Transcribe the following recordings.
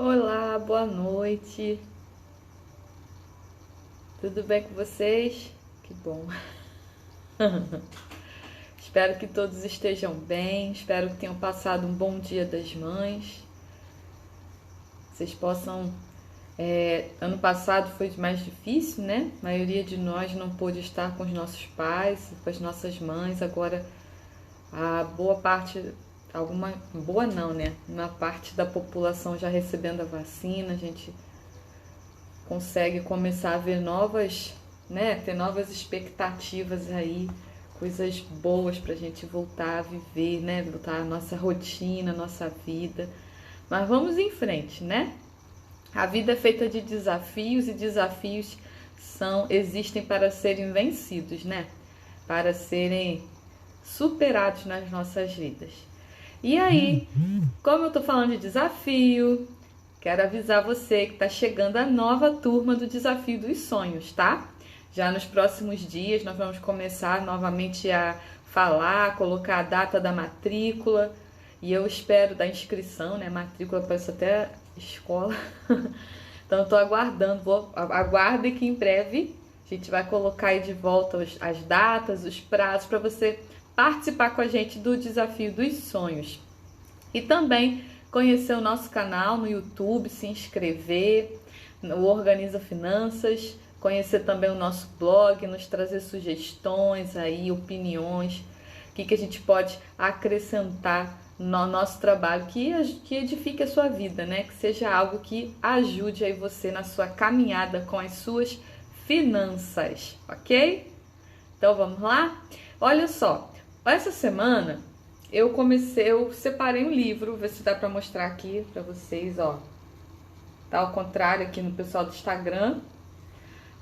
Olá, boa noite. Tudo bem com vocês? Que bom. Espero que todos estejam bem. Espero que tenham passado um bom Dia das Mães. Vocês possam. Ano passado foi mais difícil, né? A maioria de nós não pôde estar com os nossos pais, com as nossas mães. Agora, a boa parte. Alguma boa não, né? Uma parte da população já recebendo a vacina, a gente consegue começar a ver novas, né? Ter novas expectativas aí, coisas boas pra gente voltar a viver, né? Voltar a nossa rotina, a nossa vida. Mas vamos em frente, né? A vida é feita de desafios e desafios existem para serem vencidos, né? Para serem superados nas nossas vidas. E aí, como eu tô falando de desafio, quero avisar você que tá chegando a nova turma do Desafio dos Sonhos, tá? Já nos próximos dias nós vamos começar novamente a falar, colocar a data da matrícula e eu espero da inscrição, né? Matrícula parece até escola. Então eu tô aguardando, aguarde que em breve a gente vai colocar aí de volta as datas, os prazos para você participar com a gente do Desafio dos Sonhos. E também conhecer o nosso canal no YouTube, se inscrever, o Organiza Finanças, conhecer também o nosso blog, nos trazer sugestões aí, opiniões, o que a gente pode acrescentar no nosso trabalho, que edifique a sua vida, né? Que seja algo que ajude aí você na sua caminhada com as suas finanças, ok? Então vamos lá? Olha só. Essa semana eu separei um livro, ver se dá para mostrar aqui para vocês, ó. Tá ao contrário aqui no pessoal do Instagram.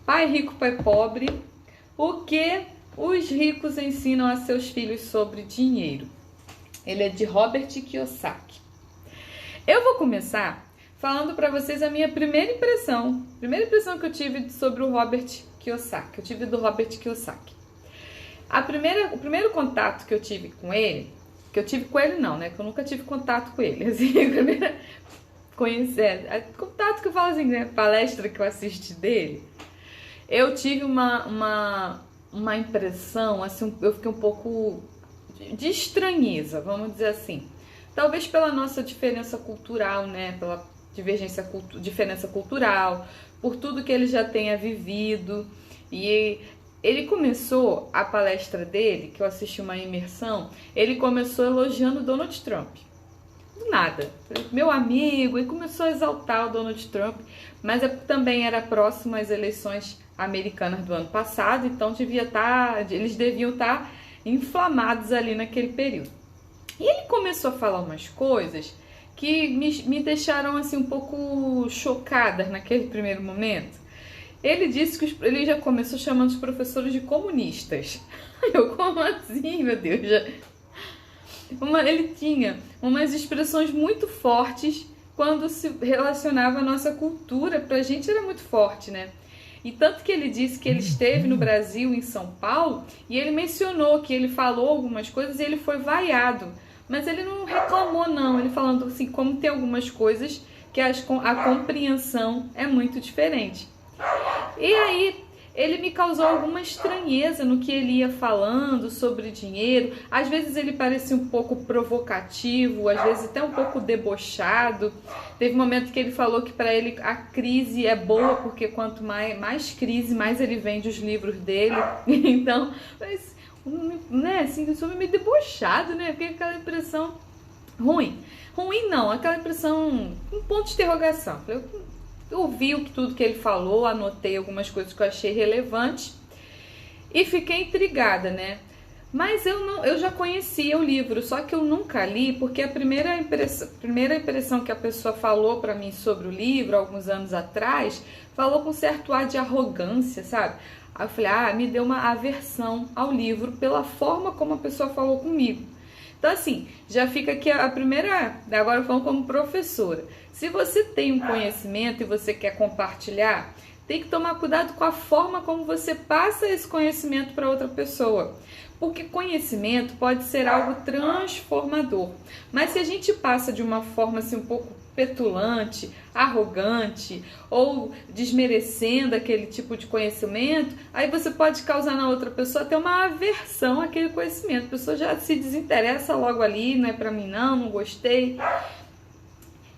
Pai Rico, Pai Pobre. O que os ricos ensinam a seus filhos sobre dinheiro. Ele é de Robert Kiyosaki. Eu vou começar falando para vocês a minha primeira impressão. Primeira impressão que eu tive sobre o Robert Kiyosaki. Eu tive do Robert Kiyosaki. O primeiro contato que eu tive com ele, não, né? Que eu nunca tive contato com ele. Assim, contato que eu falo assim, né? Palestra que eu assisti dele, eu tive uma impressão, assim, eu fiquei um pouco de estranheza, vamos dizer assim. Talvez pela nossa diferença cultural, né? Pela diferença cultural, por tudo que ele já tenha vivido. E ele começou a palestra dele, que eu assisti uma imersão, ele começou elogiando Donald Trump. Do nada. Meu amigo, e começou a exaltar o Donald Trump, mas também era próximo às eleições americanas do ano passado, então eles deviam estar inflamados ali naquele período. E ele começou a falar umas coisas que me deixaram assim um pouco chocadas naquele primeiro momento. Ele disse que ele já começou chamando os professores de comunistas. Eu, como assim, meu Deus? Ele tinha umas expressões muito fortes quando se relacionava à nossa cultura. Pra gente era muito forte, né? E tanto que ele disse que ele esteve no Brasil, em São Paulo, e ele mencionou que ele falou algumas coisas e ele foi vaiado. Mas ele não reclamou, não. Ele falando assim, como tem algumas coisas que a compreensão é muito diferente. E aí, ele me causou alguma estranheza no que ele ia falando sobre dinheiro. Às vezes ele parecia um pouco provocativo, às vezes até um pouco debochado. Teve um momento que ele falou que para ele a crise é boa, porque quanto mais crise, mais ele vende os livros dele. Então, mas, né, assim, sobre meio debochado, né? Porque aquela impressão ruim. Ruim não, aquela impressão, um ponto de interrogação. Eu ouvi tudo que ele falou, anotei algumas coisas que eu achei relevantes e fiquei intrigada, né? Mas eu já conhecia o livro, só que eu nunca li, porque a primeira impressão que a pessoa falou para mim sobre o livro, alguns anos atrás, falou com certo ar de arrogância, sabe? Aí eu falei, me deu uma aversão ao livro pela forma como a pessoa falou comigo. Então, assim, já fica aqui a primeira, agora falando como professora. Se você tem um conhecimento e você quer compartilhar, tem que tomar cuidado com a forma como você passa esse conhecimento para outra pessoa. Porque conhecimento pode ser algo transformador. Mas se a gente passa de uma forma assim um pouco petulante, arrogante ou desmerecendo aquele tipo de conhecimento, aí você pode causar na outra pessoa até uma aversão àquele conhecimento. A pessoa já se desinteressa logo ali, não é pra mim não gostei.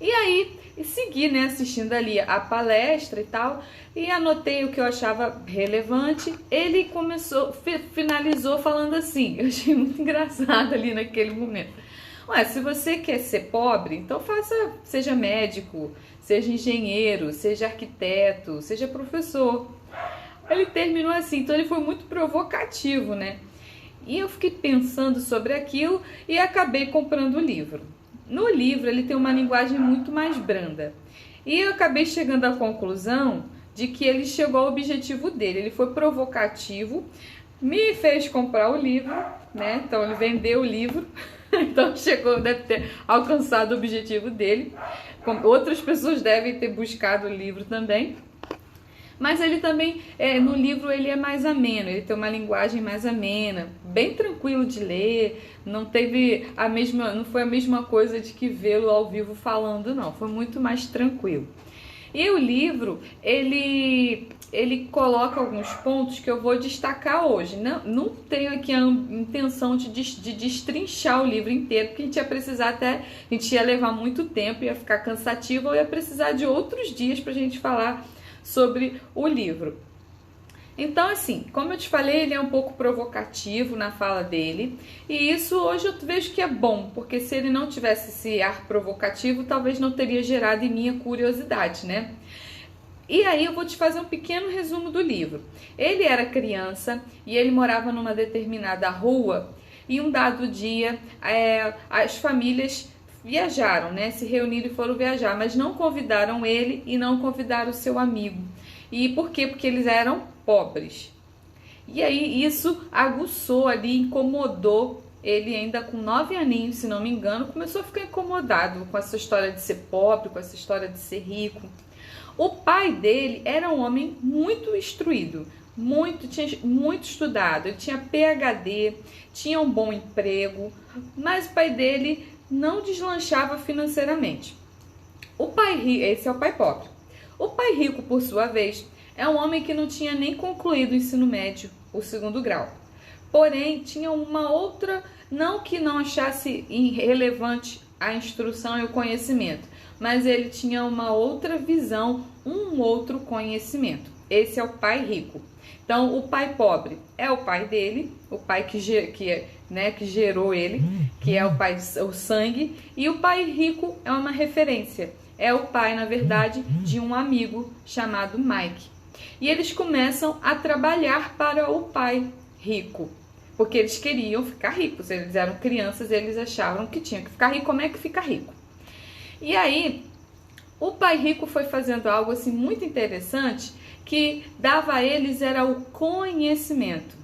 E aí, segui, né, assistindo ali a palestra e tal, e anotei o que eu achava relevante. Ele finalizou falando assim, eu achei muito engraçado ali naquele momento. Se você quer ser pobre, então seja médico, seja engenheiro, seja arquiteto, seja professor. Ele terminou assim, então ele foi muito provocativo, né? E eu fiquei pensando sobre aquilo e acabei comprando o livro. No livro ele tem uma linguagem muito mais branda. E eu acabei chegando à conclusão de que ele chegou ao objetivo dele. Ele foi provocativo, me fez comprar o livro, né? Então ele vendeu o livro, então deve ter alcançado o objetivo dele. Outras pessoas devem ter buscado o livro também. Mas ele também, no livro ele é mais ameno, ele tem uma linguagem mais amena, bem tranquilo de ler, não foi a mesma coisa de que vê-lo ao vivo falando, não, foi muito mais tranquilo. E o livro, ele coloca alguns pontos que eu vou destacar hoje. Não tenho aqui a intenção de destrinchar o livro inteiro, porque a gente ia levar muito tempo, ia ficar cansativo, eu ia precisar de outros dias para a gente falar sobre o livro. Então, assim, como eu te falei, ele é um pouco provocativo na fala dele, e isso hoje eu vejo que é bom, porque se ele não tivesse esse ar provocativo, talvez não teria gerado em mim a curiosidade, né? E aí eu vou te fazer um pequeno resumo do livro. Ele era criança e ele morava numa determinada rua, e um dado dia as famílias viajaram, né? Se reuniram e foram viajar, mas não convidaram ele e não convidaram o seu amigo. E por quê? Porque eles eram pobres. E aí isso aguçou ali, incomodou ele, ainda com 9 aninhos, se não me engano, começou a ficar incomodado com essa história de ser pobre, com essa história de ser rico. O pai dele era um homem muito instruído, tinha muito estudado, ele tinha PhD, tinha um bom emprego, mas o pai dele não deslanchava financeiramente. Esse é o pai pobre. O pai rico, por sua vez, é um homem que não tinha nem concluído o ensino médio, o 2º grau. Porém, tinha uma outra, não que não achasse irrelevante a instrução e o conhecimento, mas ele tinha uma outra visão, um outro conhecimento. Esse é o pai rico. Então, o pai pobre é o pai dele, o pai que gerou ele, que é o sangue, e o pai rico é uma referência. É o pai, na verdade, de um amigo chamado Mike. E eles começam a trabalhar para o pai rico, porque eles queriam ficar ricos. Eles eram crianças, eles achavam que tinha que ficar rico. Como é que fica rico? E aí, o pai rico foi fazendo algo assim muito interessante, que dava a eles era o conhecimento.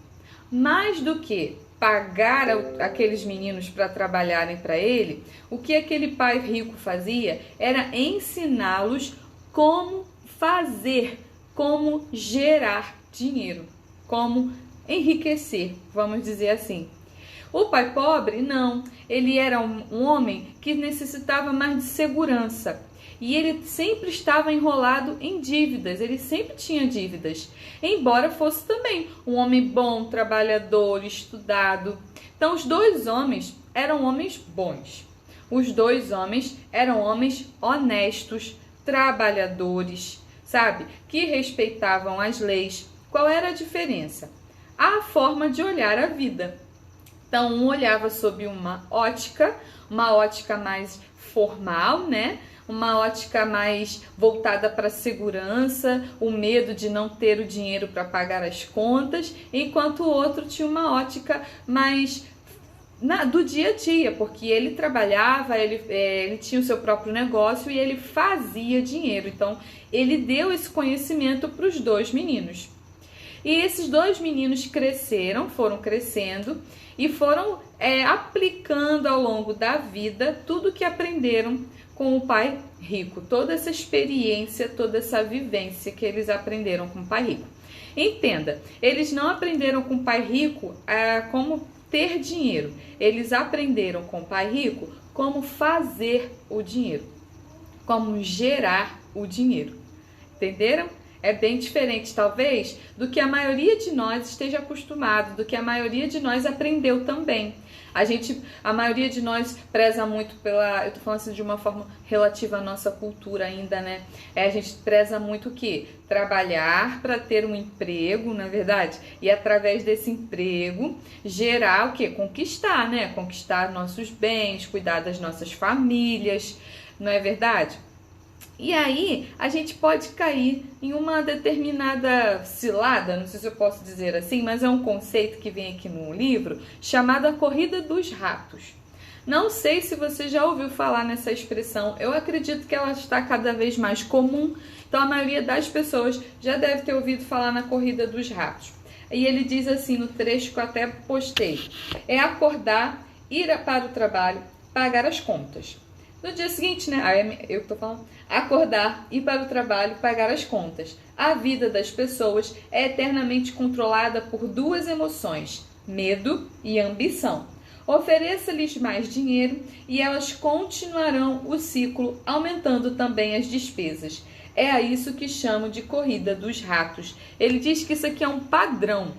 Mais do que pagar aqueles meninos para trabalharem para ele, o que aquele pai rico fazia era ensiná-los como fazer, como gerar dinheiro, como enriquecer, vamos dizer assim. O pai pobre, não, ele era um homem que necessitava mais de segurança. E ele sempre estava enrolado em dívidas, ele sempre tinha dívidas. Embora fosse também um homem bom, trabalhador, estudado. Então os dois homens eram homens bons. Os dois homens eram homens honestos, trabalhadores, sabe? Que respeitavam as leis. Qual era a diferença? A forma de olhar a vida. Então, um olhava sob uma ótica mais formal, né? Uma ótica mais voltada para a segurança, o medo de não ter o dinheiro para pagar as contas, enquanto o outro tinha uma ótica mais do dia a dia, porque ele trabalhava, ele tinha o seu próprio negócio e ele fazia dinheiro. Então, ele deu esse conhecimento para os dois meninos. E esses dois meninos foram crescendo e foram aplicando ao longo da vida tudo que aprenderam com o pai rico, toda essa experiência, toda essa vivência que eles aprenderam com o pai rico. Entenda, eles não aprenderam com o pai rico como ter dinheiro, eles aprenderam com o pai rico como fazer o dinheiro, como gerar o dinheiro. Entenderam? É bem diferente, talvez, do que a maioria de nós esteja acostumado, do que a maioria de nós aprendeu também. A maioria de nós preza muito eu tô falando assim de uma forma relativa à nossa cultura ainda, né? A gente preza muito o quê? Trabalhar para ter um emprego, na verdade, e através desse emprego gerar o quê? Conquistar, né? Conquistar nossos bens, cuidar das nossas famílias, não é verdade? E aí, a gente pode cair em uma determinada cilada, não sei se eu posso dizer assim, mas é um conceito que vem aqui no livro, chamado a corrida dos ratos. Não sei se você já ouviu falar nessa expressão, eu acredito que ela está cada vez mais comum, então a maioria das pessoas já deve ter ouvido falar na corrida dos ratos. E ele diz assim no trecho que eu até postei, é acordar, ir para o trabalho, pagar as contas. No dia seguinte, né? Eu que tô falando. Acordar, ir para o trabalho, pagar as contas. A vida das pessoas é eternamente controlada por duas emoções, medo e ambição. Ofereça-lhes mais dinheiro e elas continuarão o ciclo, aumentando também as despesas. É a isso que chamo de corrida dos ratos. Ele diz que isso aqui é um padrão.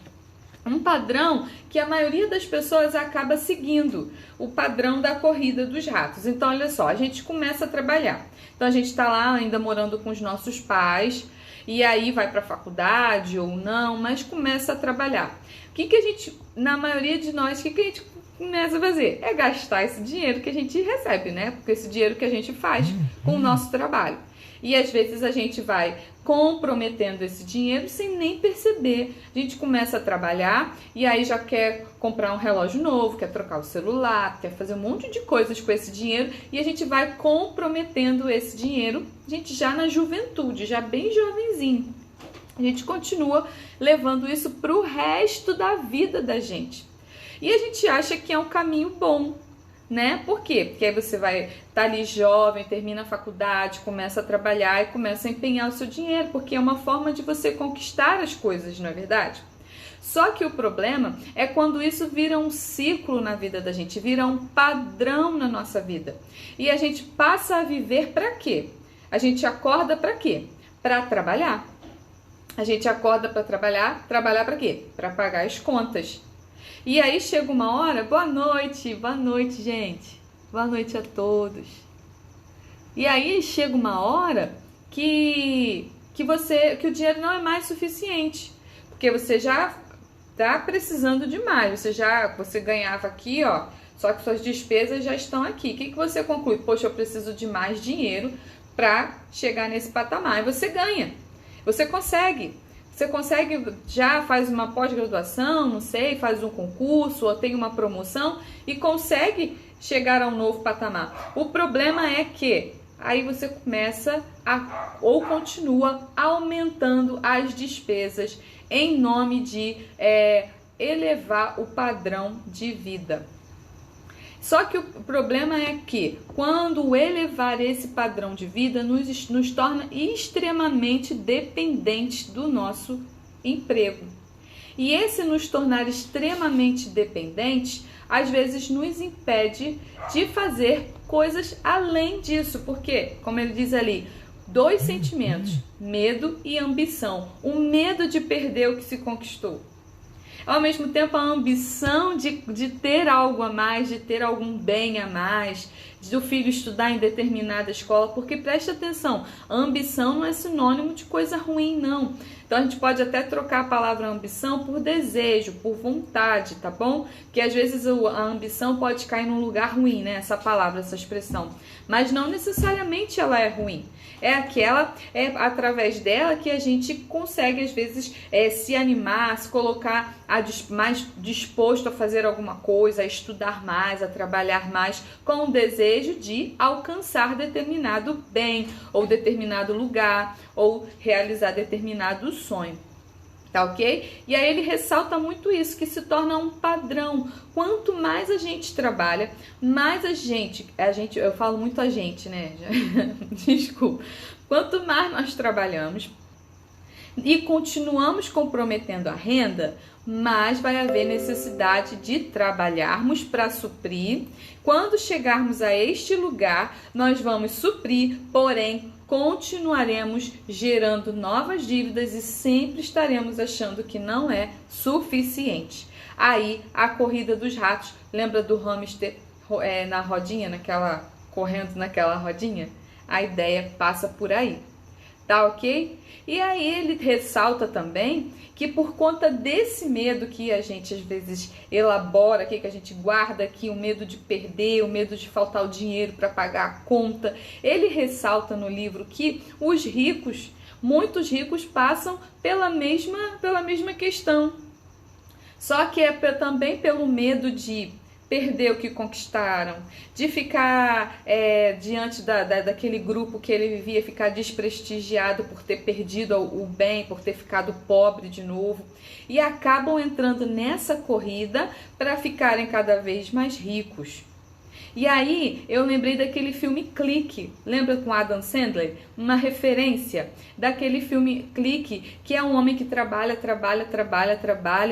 Um padrão que a maioria das pessoas acaba seguindo, o padrão da corrida dos ratos. Então, olha só, a gente começa a trabalhar. Então, a gente está lá ainda morando com os nossos pais, e aí vai para a faculdade ou não, mas começa a trabalhar. O que a gente, na maioria de nós, o que a gente começa a fazer? É gastar esse dinheiro que a gente recebe, né? Porque esse dinheiro que a gente faz com o nosso trabalho. E às vezes a gente vai comprometendo esse dinheiro sem nem perceber. A gente começa a trabalhar e aí já quer comprar um relógio novo, quer trocar o celular, quer fazer um monte de coisas com esse dinheiro e a gente vai comprometendo esse dinheiro, a gente já na juventude, já bem jovenzinho. A gente continua levando isso para o resto da vida da gente. E a gente acha que é um caminho bom, né? Por quê? Porque aí você vai estar ali jovem, termina a faculdade, começa a trabalhar e começa a empenhar o seu dinheiro, porque é uma forma de você conquistar as coisas, não é verdade? Só que o problema é quando isso vira um ciclo na vida da gente, vira um padrão na nossa vida. E a gente passa a viver para quê? A gente acorda para quê? Para trabalhar. A gente acorda para trabalhar para quê? Para pagar as contas. E aí chega uma hora, boa noite, gente. Boa noite a todos. E aí chega uma hora que o dinheiro não é mais suficiente, porque você já tá precisando de mais. Você ganhava aqui, ó, só que suas despesas já estão aqui. O que você conclui? Poxa, eu preciso de mais dinheiro para chegar nesse patamar. E você ganha. Você consegue, já faz uma pós-graduação, não sei, faz um concurso ou tem uma promoção e consegue chegar a um novo patamar. O problema é que aí você começa ou continua aumentando as despesas em nome de elevar o padrão de vida. Só que o problema é que quando elevar esse padrão de vida nos torna extremamente dependentes do nosso emprego. E esse nos tornar extremamente dependentes, às vezes nos impede de fazer coisas além disso. Porque, como ele diz ali, dois sentimentos, medo e ambição. O medo de perder o que se conquistou. Ao mesmo tempo, a ambição de ter algo a mais, de ter algum bem a mais, de o filho estudar em determinada escola, porque preste atenção, a ambição não é sinônimo de coisa ruim, não. Então a gente pode até trocar a palavra ambição por desejo, por vontade, tá bom? Que às vezes a ambição pode cair num lugar ruim, né? Essa palavra, essa expressão. Mas não necessariamente ela é ruim. É através dela que a gente consegue, às vezes, se animar, se colocar mais disposto a fazer alguma coisa, a estudar mais, a trabalhar mais, com o desejo de alcançar determinado bem, ou determinado lugar, ou realizar determinado sonho. Tá ok? E aí ele ressalta muito isso, que se torna um padrão. Quanto mais a gente trabalha, mais eu falo muito a gente, né? Desculpa. Quanto mais nós trabalhamos e continuamos comprometendo a renda, mais vai haver necessidade de trabalharmos para suprir. Quando chegarmos a este lugar, nós vamos suprir, porém, continuaremos gerando novas dívidas e sempre estaremos achando que não é suficiente. Aí, a corrida dos ratos, lembra do hamster na rodinha, correndo naquela rodinha? A ideia passa por aí. Tá ok? E aí ele ressalta também que por conta desse medo que a gente às vezes elabora aqui, que a gente guarda aqui, o medo de perder, o medo de faltar o dinheiro para pagar a conta, ele ressalta no livro que os ricos, muitos ricos passam pela mesma questão. Só que é também pelo medo de perder o que conquistaram, de ficar diante daquele grupo que ele vivia, ficar desprestigiado por ter perdido o bem, por ter ficado pobre de novo, e acabam entrando nessa corrida para ficarem cada vez mais ricos. E aí eu lembrei daquele filme Clique, lembra com Adam Sandler? Uma referência daquele filme Clique, que é um homem que trabalha,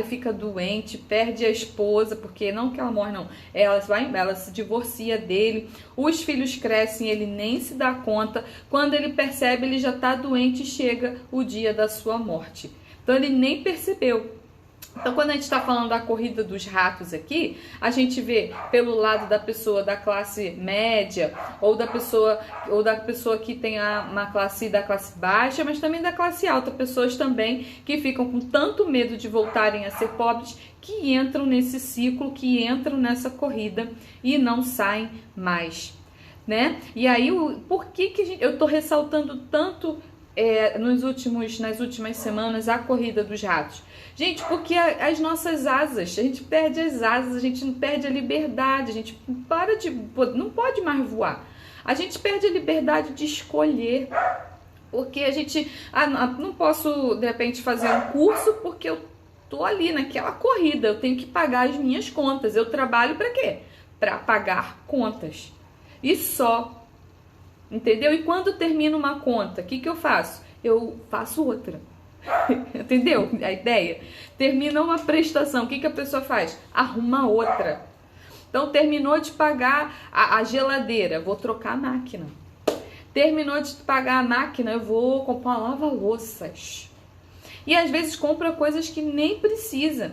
fica doente, perde a esposa, porque não que ela morre não, ela se divorcia dele, os filhos crescem, ele nem se dá conta, quando ele percebe ele já está doente e chega o dia da sua morte. Então ele nem percebeu. Então, quando a gente está falando da corrida dos ratos aqui, a gente vê pelo lado da pessoa da classe média ou da pessoa que tem uma classe da classe baixa, mas também da classe alta, pessoas também que ficam com tanto medo de voltarem a ser pobres que entram nesse ciclo, que entram nessa corrida e não saem mais, né? E aí, por que eu estou ressaltando tanto nas últimas semanas a corrida dos ratos? Gente, porque as nossas asas, a gente perde as asas, a gente perde a liberdade, a gente não pode mais voar. A gente perde a liberdade de escolher, porque a gente não posso de repente fazer um curso porque eu tô ali naquela corrida, eu tenho que pagar as minhas contas. Eu trabalho para quê? Para pagar contas. E só. Entendeu? E quando termina uma conta, o que eu faço? Eu faço outra. Entendeu a ideia? Termina uma prestação, o que a pessoa faz? Arruma outra. Então, terminou de pagar a geladeira, vou trocar a máquina. Terminou de pagar a máquina, eu vou comprar uma lava-louças. E às vezes compra coisas que nem precisa,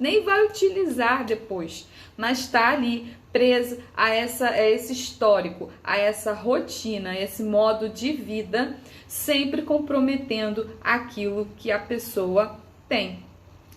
nem vai utilizar depois, mas está ali presa a esse histórico, a essa rotina, a esse modo de vida, sempre comprometendo aquilo que a pessoa tem,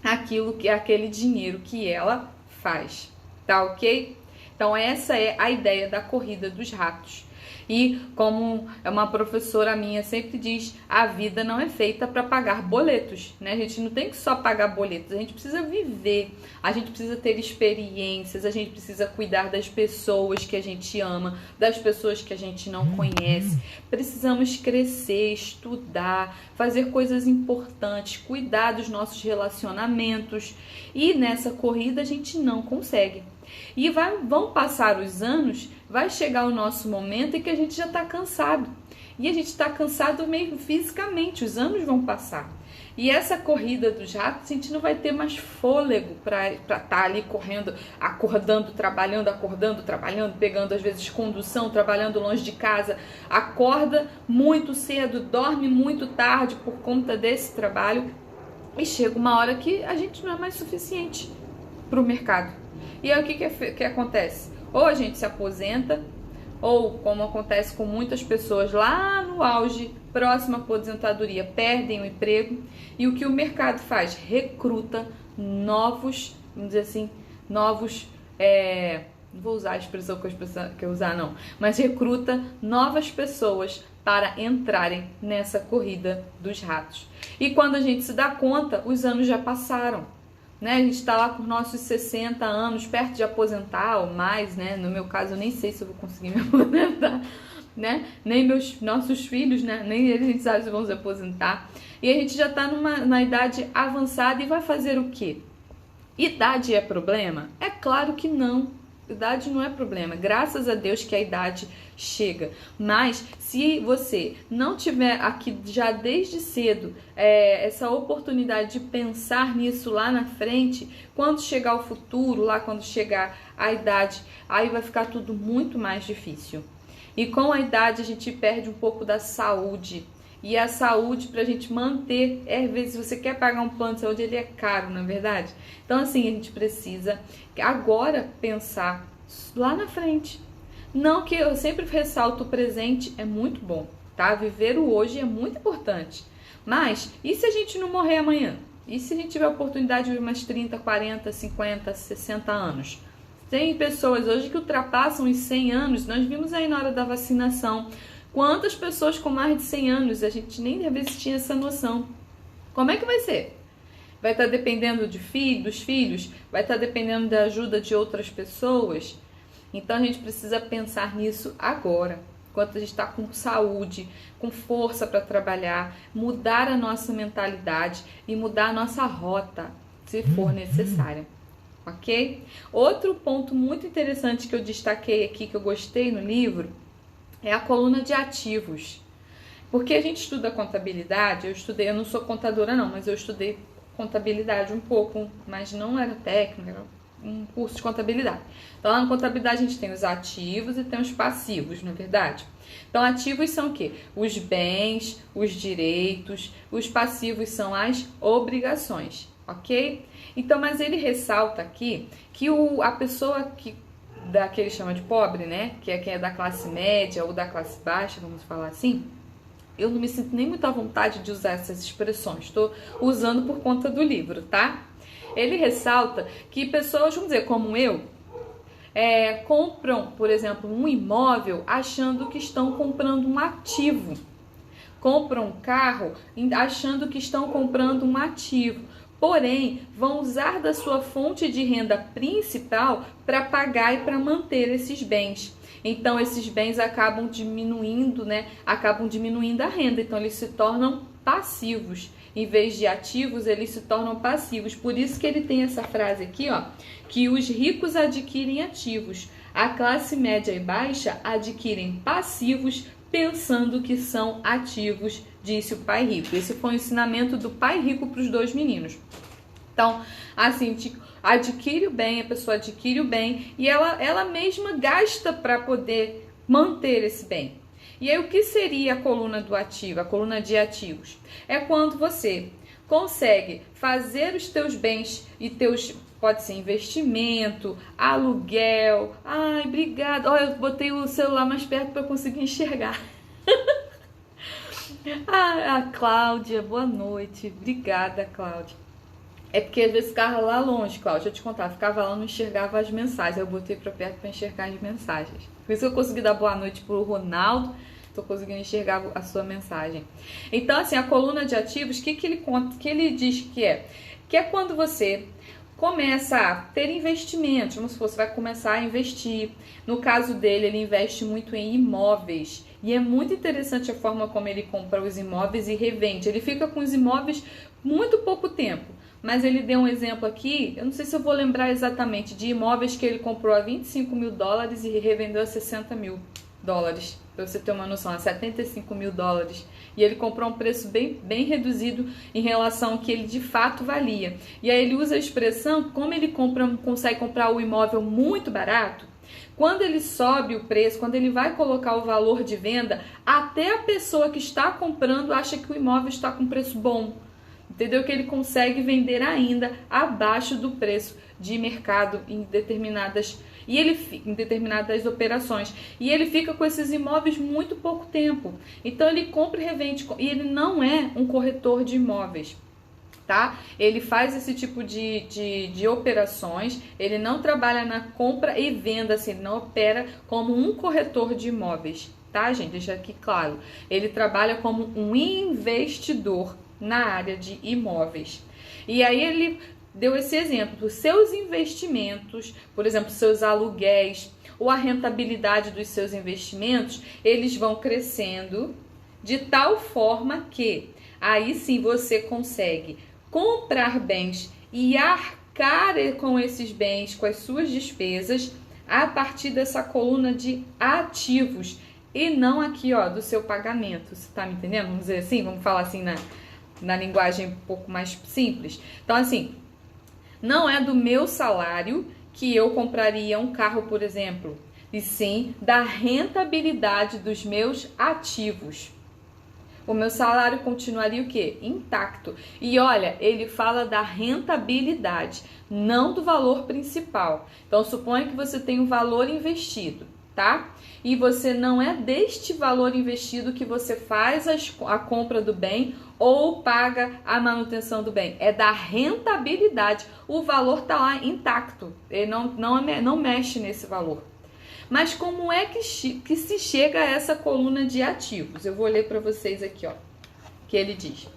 aquele dinheiro que ela faz, tá ok? Então essa é a ideia da corrida dos ratos. E como uma professora minha sempre diz, a vida não é feita para pagar boletos, né? A gente não tem que só pagar boletos, a gente precisa viver, a gente precisa ter experiências, a gente precisa cuidar das pessoas que a gente ama, das pessoas que a gente não conhece. Precisamos crescer, estudar, fazer coisas importantes, cuidar dos nossos relacionamentos. E nessa corrida a gente não consegue. E vão passar os anos, vai chegar o nosso momento em que a gente já está cansado. E a gente está cansado mesmo fisicamente, os anos vão passar. E essa corrida dos ratos, a gente não vai ter mais fôlego para estar ali correndo, acordando, trabalhando, pegando às vezes condução, trabalhando longe de casa. Acorda muito cedo, dorme muito tarde por conta desse trabalho. E chega uma hora que a gente não é mais suficiente para o mercado. E aí o que acontece? Ou a gente se aposenta, ou como acontece com muitas pessoas lá no auge próxima aposentadoria perdem o emprego. E o que o mercado faz? Recruta novos, vamos dizer assim, novos, não vou usar a expressão que eu usar não, mas recruta novas pessoas para entrarem nessa corrida dos ratos. E quando a gente se dá conta, os anos já passaram, né? A gente está lá com nossos 60 anos, perto de aposentar ou mais, né? No meu caso, eu nem sei se eu vou conseguir me aposentar, né? Nem nossos filhos, né? Nem eles a gente sabe se vão se aposentar. E a gente já está na idade avançada e vai fazer o quê? Idade é problema? É claro que não. Idade não é problema. Graças a Deus que a idade chega. Mas se você não tiver aqui já desde cedo essa oportunidade de pensar nisso lá na frente, quando chegar o futuro, lá quando chegar a idade, aí vai ficar tudo muito mais difícil. E com a idade a gente perde um pouco da saúde. E a saúde, pra gente manter, às vezes se você quer pagar um plano de saúde, ele é caro, não é verdade? Então assim, a gente precisa agora pensar lá na frente. Não, que eu sempre ressalto, o presente é muito bom, tá? Viver o hoje é muito importante. Mas, e se a gente não morrer amanhã? E se a gente tiver a oportunidade de viver mais 30, 40, 50, 60 anos? Tem pessoas hoje que ultrapassam os 100 anos, nós vimos aí na hora da vacinação. Quantas pessoas com mais de 100 anos? A gente nem às vezes tinha essa noção. Como é que vai ser? Vai estar dependendo dos filhos? Vai estar dependendo da ajuda de outras pessoas? Então a gente precisa pensar nisso agora. Enquanto a gente está com saúde, com força para trabalhar, mudar a nossa mentalidade e mudar a nossa rota, se for necessária. Ok? Outro ponto muito interessante que eu destaquei aqui, que eu gostei no livro, é a coluna de ativos. Porque a gente estuda contabilidade, eu não sou contadora não, mas eu estudei contabilidade um pouco, mas não era técnica, era um curso de contabilidade. Então lá na contabilidade a gente tem os ativos e tem os passivos, não é verdade? Então ativos são o quê? Os bens, os direitos, os passivos são as obrigações, ok? Então, mas ele ressalta aqui que a pessoa que ele chama de pobre, né? Que é quem é da classe média ou da classe baixa, vamos falar assim. Eu não me sinto nem muito à vontade de usar essas expressões. Estou usando por conta do livro, tá? Ele ressalta que pessoas, vamos dizer, como eu, compram, por exemplo, um imóvel achando que estão comprando um ativo. Compram um carro achando que estão comprando um ativo. Porém, vão usar da sua fonte de renda principal para pagar e para manter esses bens. Então, esses bens acabam diminuindo, né? Acabam diminuindo a renda. Então, eles se tornam passivos. Em vez de ativos, eles se tornam passivos. Por isso que ele tem essa frase aqui, ó, que os ricos adquirem ativos. A classe média e baixa adquirem passivos pensando que são ativos, disse o pai rico. Esse foi o ensinamento do pai rico para os dois meninos. Então, assim, adquire o bem, a pessoa adquire o bem e ela mesma gasta para poder manter esse bem. E aí, o que seria a coluna do ativo, a coluna de ativos? É quando você consegue fazer os teus bens e pode ser investimento, aluguel. Ai, obrigada. Olha, eu botei o celular mais perto para conseguir enxergar. A Cláudia, boa noite. Obrigada, Cláudia. É porque às vezes ficava lá longe, Cláudia. Deixa eu te contar, ficava lá, não enxergava as mensagens. Eu botei para perto para enxergar as mensagens. Por isso que eu consegui dar boa noite pro Ronaldo. Tô conseguindo enxergar a sua mensagem. Então, assim, a coluna de ativos, o que ele conta, que ele diz que é? Que é quando você começa a ter investimentos, vamos supor, você vai começar a investir. No caso dele, ele investe muito em imóveis. E é muito interessante a forma como ele compra os imóveis e revende. Ele fica com os imóveis muito pouco tempo. Mas ele deu um exemplo aqui, eu não sei se eu vou lembrar exatamente, de imóveis que ele comprou a $25 mil e revendeu a $60 mil. Para você ter uma noção, a $75 mil. E ele comprou um preço bem reduzido em relação ao que ele de fato valia. E aí ele usa a expressão, como ele consegue comprar o imóvel muito barato, quando ele sobe o preço, quando ele vai colocar o valor de venda, até a pessoa que está comprando acha que o imóvel está com preço bom. entendeu? Que ele consegue vender ainda abaixo do preço de mercado em determinadas operações. E ele fica com esses imóveis muito pouco tempo. Então ele compra e revende. E ele não é um corretor de imóveis, tá? Ele faz esse tipo de operações. Ele não trabalha na compra e venda, assim, ele não opera como um corretor de imóveis, tá, gente? Deixa aqui claro. Ele trabalha como um investidor na área de imóveis. E aí ele deu esse exemplo: os seus investimentos, por exemplo, seus aluguéis ou a rentabilidade dos seus investimentos, eles vão crescendo de tal forma que aí sim você consegue comprar bens e arcar com esses bens, com as suas despesas, a partir dessa coluna de ativos e não aqui, ó, do seu pagamento. Você tá me entendendo? Vamos dizer assim, vamos falar assim na linguagem um pouco mais simples. Então, assim, não é do meu salário que eu compraria um carro, por exemplo, e sim da rentabilidade dos meus ativos. O meu salário continuaria o quê? Intacto. E olha, ele fala da rentabilidade, não do valor principal. Então, suponha que você tem um valor investido, tá? E você não é deste valor investido que você faz a compra do bem ou paga a manutenção do bem. É da rentabilidade. O valor tá lá intacto. Ele não mexe nesse valor. Mas como é que se chega a essa coluna de ativos? Eu vou ler para vocês aqui, ó, que ele diz: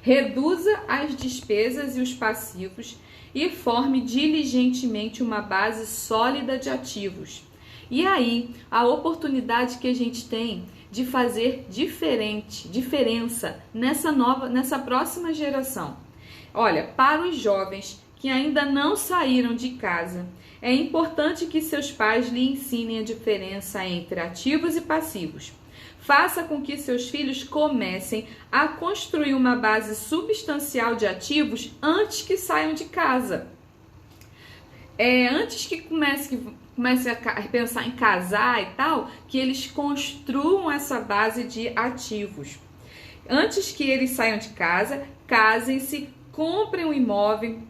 reduza as despesas e os passivos e forme diligentemente uma base sólida de ativos. E aí, a oportunidade que a gente tem de fazer diferença nessa próxima geração. Olha, para os jovens que ainda não saíram de casa, é importante que seus pais lhe ensinem a diferença entre ativos e passivos. Faça com que seus filhos comecem a construir uma base substancial de ativos antes que saiam de casa. Antes que comece a pensar em casar e tal, que eles construam essa base de ativos. Antes que eles saiam de casa, casem-se, comprem um imóvel,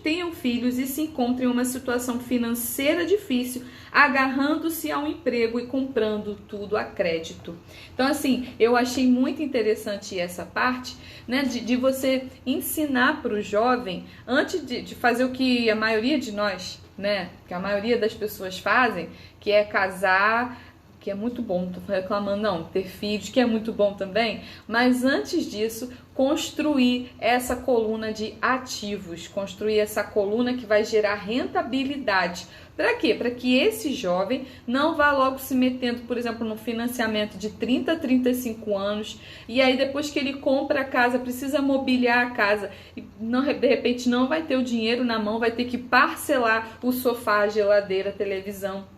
tenham filhos e se encontrem em uma situação financeira difícil, agarrando-se ao emprego e comprando tudo a crédito. Então, assim, eu achei muito interessante essa parte, né, de você ensinar para o jovem, antes de fazer o que a maioria de nós, né, que a maioria das pessoas fazem, que é casar, que é muito bom, não tô reclamando não, ter filhos, que é muito bom também, mas antes disso, construir essa coluna de ativos, construir essa coluna que vai gerar rentabilidade. Para quê? Para que esse jovem não vá logo se metendo, por exemplo, no financiamento de 30 a 35 anos, e aí depois que ele compra a casa, precisa mobiliar a casa, e não, de repente não vai ter o dinheiro na mão, vai ter que parcelar o sofá, a geladeira, a televisão.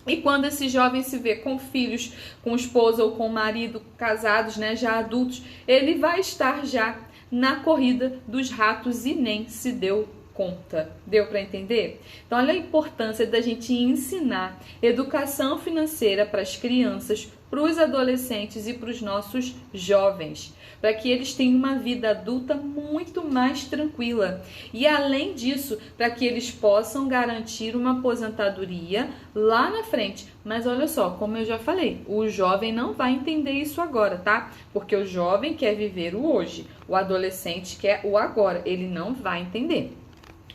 E quando esse jovem se vê com filhos, com esposa ou com marido, casados, né, já adultos, ele vai estar já na corrida dos ratos e nem se deu conta. Deu para entender? Então, olha a importância da gente ensinar educação financeira para as crianças, para os adolescentes e para os nossos jovens, para que eles tenham uma vida adulta muito mais tranquila. E além disso, para que eles possam garantir uma aposentadoria lá na frente. Mas olha só, como eu já falei, o jovem não vai entender isso agora, tá? Porque o jovem quer viver o hoje, o adolescente quer o agora, ele não vai entender.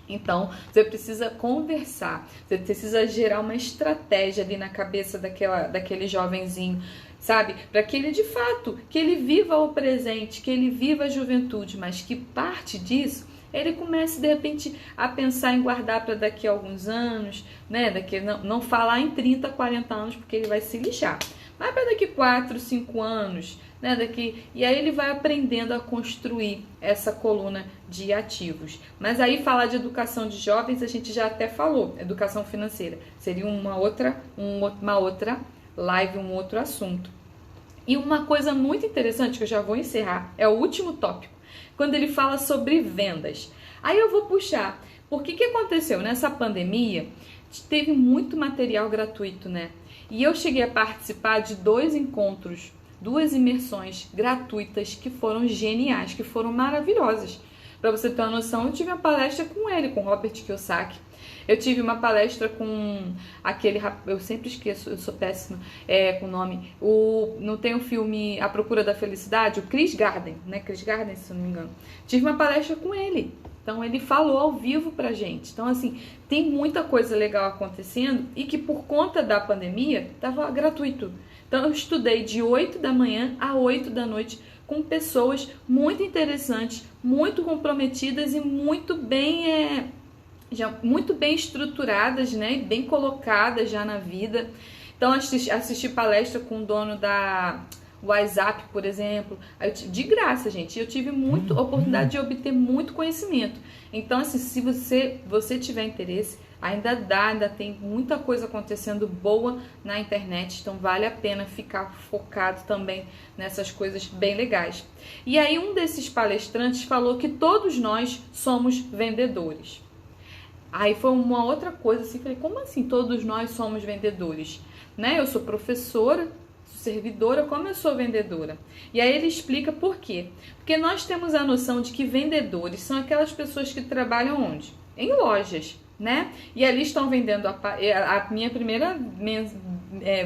Então, você precisa conversar, você precisa gerar uma estratégia ali na cabeça daquele jovenzinho, sabe? Para que ele, de fato, que ele viva o presente, que ele viva a juventude, mas que parte disso ele comece, de repente, a pensar em guardar para daqui a alguns anos, né? Não falar em 30, 40 anos, porque ele vai se lixar. Mas para daqui 4, 5 anos, né? E aí ele vai aprendendo a construir essa coluna de ativos. Mas aí falar de educação de jovens, a gente já até falou, educação financeira. Seria uma outra live, um outro assunto. E uma coisa muito interessante, que eu já vou encerrar, é o último tópico, quando ele fala sobre vendas. Aí eu vou puxar, porque que aconteceu? Nessa pandemia, teve muito material gratuito, né? E eu cheguei a participar de 2 encontros 2 imersões gratuitas que foram geniais, que foram maravilhosas. Para você ter uma noção, eu tive uma palestra com ele, com Robert Kiyosaki. Eu tive uma palestra com aquele, eu sempre esqueço, eu sou péssima com o nome, não tem o filme A Procura da Felicidade, o Chris Garden, né? Chris Garden, se eu não me engano. Tive uma palestra com ele. Então, ele falou ao vivo pra gente. Então, assim, tem muita coisa legal acontecendo e que por conta da pandemia, estava gratuito. Então, eu estudei de 8 da manhã a 8 da noite com pessoas muito interessantes, muito comprometidas e muito bem, muito bem estruturadas, né? E bem colocadas já na vida. Então, assisti palestra com o dono da WhatsApp, por exemplo, de graça, gente. Eu tive muita oportunidade de obter muito conhecimento. Então, assim, se você tiver interesse, ainda tem muita coisa acontecendo boa na internet. Então, vale a pena ficar focado também nessas coisas bem legais. E aí, um desses palestrantes falou que todos nós somos vendedores. Aí foi uma outra coisa, assim, falei, como assim todos nós somos vendedores? Né? Eu sou professora, servidora, como eu sou vendedora. E aí ele explica por quê. Porque nós temos a noção de que vendedores são aquelas pessoas que trabalham onde? Em lojas, né? E ali estão vendendo a minha primeira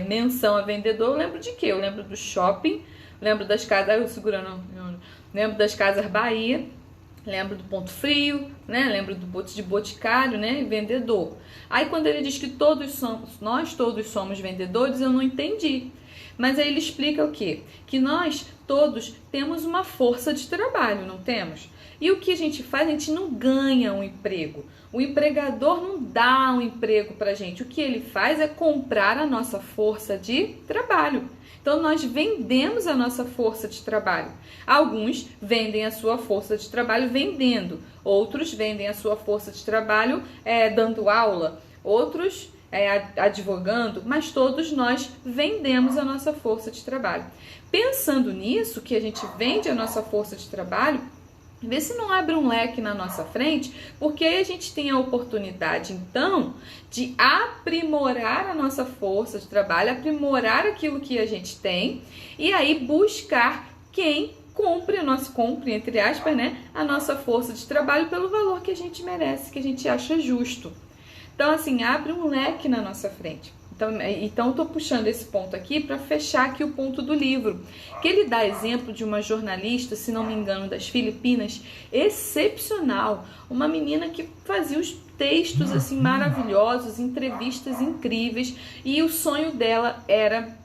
menção a vendedor, eu lembro de quê? Eu lembro do shopping, lembro das casas, lembro das Casas Bahia, lembro do Ponto Frio, né? Lembro do de Boticário, né? Vendedor. Aí quando ele diz que nós todos somos vendedores, eu não entendi. Mas aí ele explica o quê? Que nós todos temos uma força de trabalho, não temos? E o que a gente faz? A gente não ganha um emprego. O empregador não dá um emprego pra gente. O que ele faz é comprar a nossa força de trabalho. Então, nós vendemos a nossa força de trabalho. Alguns vendem a sua força de trabalho vendendo. Outros vendem a sua força de trabalho dando aula. Outros advogando, mas todos nós vendemos a nossa força de trabalho. Pensando nisso, que a gente vende a nossa força de trabalho, vê se não abre um leque na nossa frente, porque aí a gente tem a oportunidade, então, de aprimorar a nossa força de trabalho, aprimorar aquilo que a gente tem, e aí buscar quem compre, entre aspas, né, a nossa força de trabalho pelo valor que a gente merece, que a gente acha justo. Então, assim, abre um leque na nossa frente. Então, eu tô puxando esse ponto aqui para fechar aqui o ponto do livro, que ele dá exemplo de uma jornalista, se não me engano, das Filipinas, excepcional, uma menina que fazia os textos assim maravilhosos, entrevistas incríveis, e o sonho dela era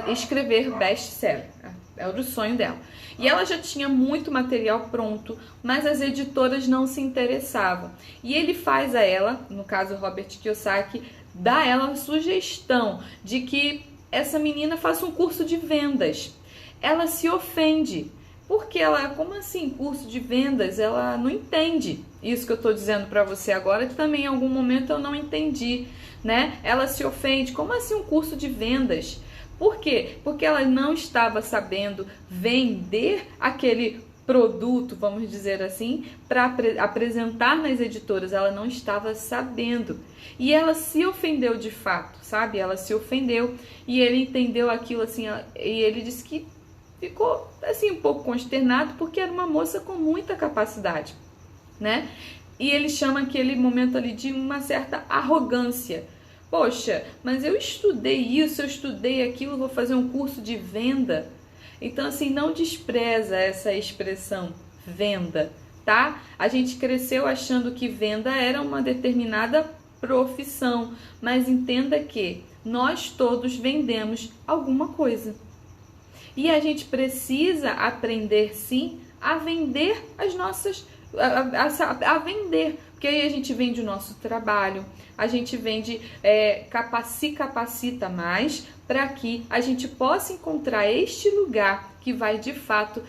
escrever best-seller. Era o sonho dela. E ela já tinha muito material pronto, mas as editoras não se interessavam. E ele faz a ela, no caso Robert Kiyosaki, dá a ela a sugestão de que essa menina faça um curso de vendas. Ela se ofende, porque ela, como assim, curso de vendas? Ela não entende isso que eu estou dizendo para você agora, que também em algum momento eu não entendi, né? Ela se ofende, como assim um curso de vendas? Por quê? Porque ela não estava sabendo vender aquele produto, vamos dizer assim, para apresentar nas editoras. Ela não estava sabendo. E ela se ofendeu de fato, sabe? Ela se ofendeu e ele entendeu aquilo assim, e ele disse que ficou assim um pouco consternado porque era uma moça com muita capacidade, né? E ele chama aquele momento ali de uma certa arrogância. Poxa, mas eu estudei isso, eu estudei aquilo, vou fazer um curso de venda. Então, assim, não despreza essa expressão venda, tá? A gente cresceu achando que venda era uma determinada profissão, mas entenda que nós todos vendemos alguma coisa. E a gente precisa aprender, sim, a vender as nossas... a vender, porque aí a gente vende o nosso trabalho, a gente vende, se capacita mais para que a gente possa encontrar este lugar que vai de fato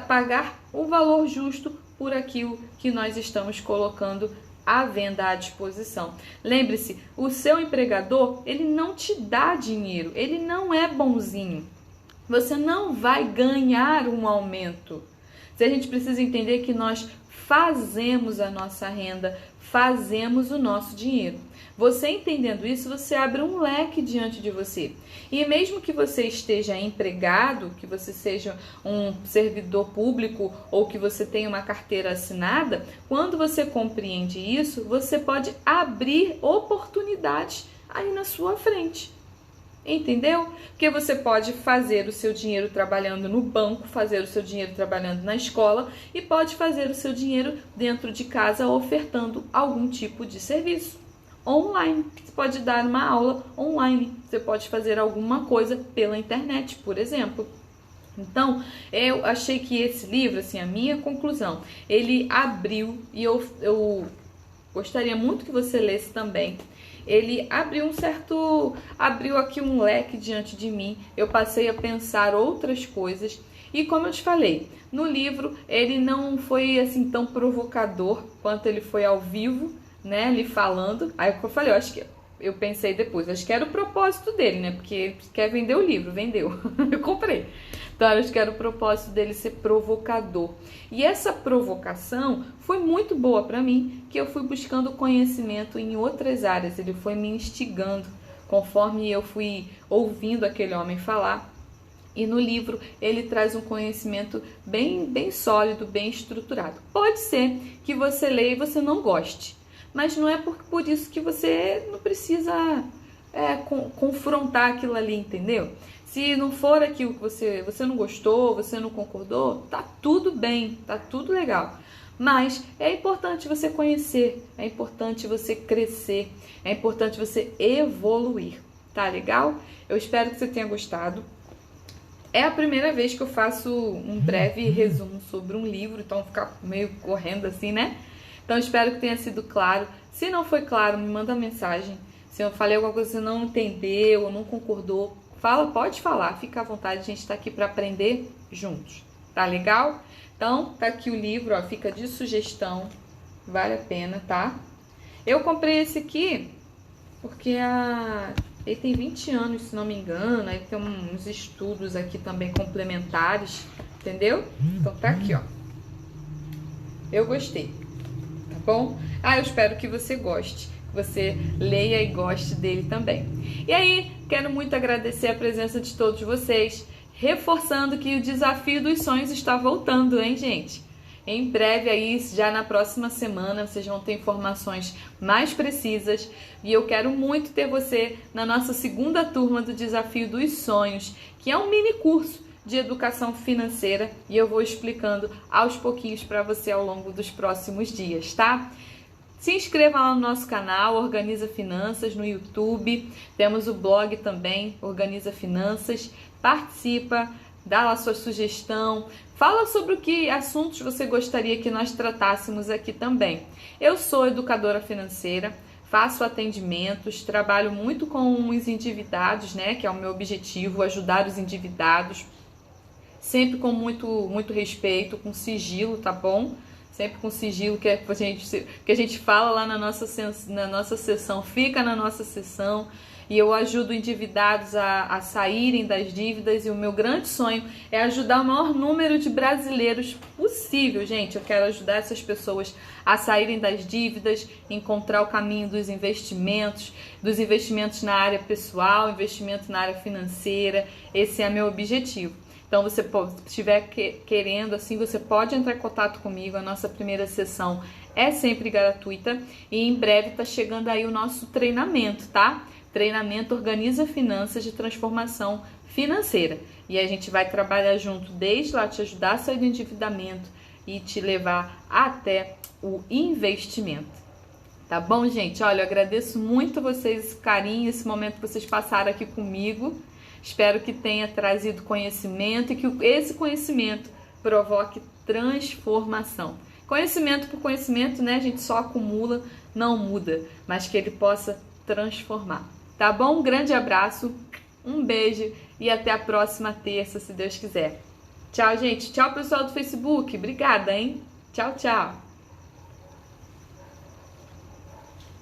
pagar o valor justo por aquilo que nós estamos colocando à venda à disposição. Lembre-se, o seu empregador, ele não te dá dinheiro, ele não é bonzinho. Você não vai ganhar um aumento. A gente precisa entender que nós fazemos a nossa renda, fazemos o nosso dinheiro. Você entendendo isso, você abre um leque diante de você. E mesmo que você esteja empregado, que você seja um servidor público ou que você tenha uma carteira assinada, quando você compreende isso, você pode abrir oportunidades aí na sua frente. Entendeu? Porque você pode fazer o seu dinheiro trabalhando no banco, fazer o seu dinheiro trabalhando na escola e pode fazer o seu dinheiro dentro de casa ofertando algum tipo de serviço online. Você pode dar uma aula online, você pode fazer alguma coisa pela internet, por exemplo. Então, eu achei que esse livro, assim, a minha conclusão, ele abriu, e eu gostaria muito que você lesse também. Ele abriu aqui um leque diante de mim, eu passei a pensar outras coisas, e como eu te falei, no livro ele não foi assim tão provocador quanto ele foi ao vivo, né, ele falando. Aí eu falei, eu pensei depois, acho que era o propósito dele, né, porque ele quer vender o livro, vendeu, eu comprei. Então, acho que era o propósito dele ser provocador. E essa provocação foi muito boa para mim, que eu fui buscando conhecimento em outras áreas. Ele foi me instigando, conforme eu fui ouvindo aquele homem falar. E no livro ele traz um conhecimento bem sólido, bem estruturado. Pode ser que você leia e você não goste, mas não é por isso que você não precisa confrontar aquilo ali, entendeu? Se não for aquilo que você não gostou, você não concordou, tá tudo bem, tá tudo legal. Mas é importante você conhecer, é importante você crescer, é importante você evoluir, tá legal? Eu espero que você tenha gostado. É a primeira vez que eu faço um breve resumo sobre um livro, então ficar meio correndo assim, né? Então espero que tenha sido claro. Se não foi claro, me manda uma mensagem. Se eu falei alguma coisa que você não entendeu ou não concordou, pode falar, fica à vontade, a gente está aqui para aprender juntos, tá legal? Então, tá aqui o livro, ó, fica de sugestão, vale a pena, tá? Eu comprei esse aqui porque ele tem 20 anos, se não me engano, aí tem uns estudos aqui também complementares, entendeu? Então tá aqui, ó. Eu gostei, tá bom? Eu espero que você goste, que você leia e goste dele também. E aí, quero muito agradecer a presença de todos vocês, reforçando que o Desafio dos Sonhos está voltando, hein, gente? Em breve aí, já na próxima semana, vocês vão ter informações mais precisas e eu quero muito ter você na nossa segunda turma do Desafio dos Sonhos, que é um mini curso de educação financeira e eu vou explicando aos pouquinhos para você ao longo dos próximos dias, tá? Se inscreva lá no nosso canal, Organiza Finanças, no YouTube. Temos o blog também, Organiza Finanças. Participa, dá lá sua sugestão. Fala sobre que assuntos você gostaria que nós tratássemos aqui também. Eu sou educadora financeira, faço atendimentos, trabalho muito com os endividados, né? Que é o meu objetivo, ajudar os endividados. Sempre com muito respeito, com sigilo, tá bom? Sempre com sigilo, que a gente fala lá na nossa sessão, fica na nossa sessão, e eu ajudo endividados a saírem das dívidas, e o meu grande sonho é ajudar o maior número de brasileiros possível, gente. Eu quero ajudar essas pessoas a saírem das dívidas, encontrar o caminho dos investimentos na área pessoal, investimento na área financeira. Esse é meu objetivo. Então, se estiver querendo, assim, você pode entrar em contato comigo. A nossa primeira sessão é sempre gratuita e em breve está chegando aí o nosso treinamento, tá? Treinamento Organiza Finanças de Transformação Financeira. E a gente vai trabalhar junto desde lá, te ajudar a sair do endividamento e te levar até o investimento. Tá bom, gente? Olha, eu agradeço muito vocês, esse carinho, esse momento que vocês passaram aqui comigo. Espero que tenha trazido conhecimento e que esse conhecimento provoque transformação. Conhecimento por conhecimento, né? A gente só acumula, não muda, mas que ele possa transformar. Tá bom? Um grande abraço, um beijo e até a próxima terça, se Deus quiser. Tchau, gente. Tchau, pessoal do Facebook. Obrigada, hein? Tchau, tchau.